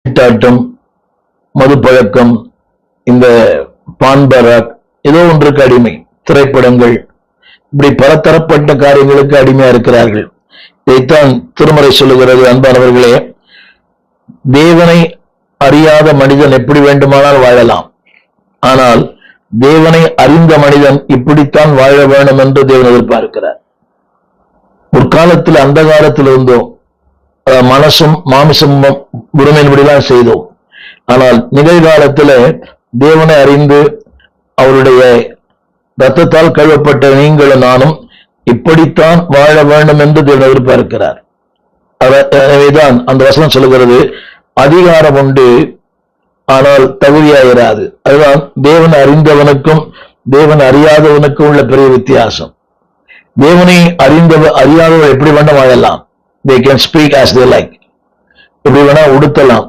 சீட்டாட்டம், மது பழக்கம், இந்த பான்பராக், ஏதோ ஒன்றுக்கு அடிமை, திரைப்படங்கள், இப்படி பலதரப்பட்ட காரியங்களுக்கு அடிமையா இருக்கிறார்கள். இதைத்தான் திருமறை சொல்லுகிறது. அன்பானவர்களே, தேவனை அறியாத மனிதன் எப்படி வேண்டுமானால் வாழலாம், ஆனால் தேவனை அறிந்த மனிதன் இப்படித்தான் வாழ வேண்டும் என்று தேவன் எதிர்பார்க்கிறார். ஒரு காலத்தில், அந்த காலத்தில் இருந்தோம், மனசும் மாமிசமும் உரிமையின்படிதான் செய்தோம். ஆனால் நிகழ்காலத்தில் தேவனை அறிந்து அவருடைய ரத்தத்தால் கழுவப்பட்ட நீங்களும் நானும் இப்படித்தான் வாழ வேண்டும் என்று தேவன் எதிர்பார்க்கிறார். எனவேதான் அந்த வசனம் சொல்லுகிறது, அதிகாரம் உண்டு ஆனால் தகுதியாயிராது. அதுதான் தேவன் அறிந்தவனுக்கும் தேவன் அறியாதவனுக்கும் உள்ள பெரிய வித்தியாசம். தேவனை அறியாதவர் எப்படி வேண்டாம் வாழலாம். They can speak as they like. எப்படி வேணா உடுத்தலாம்,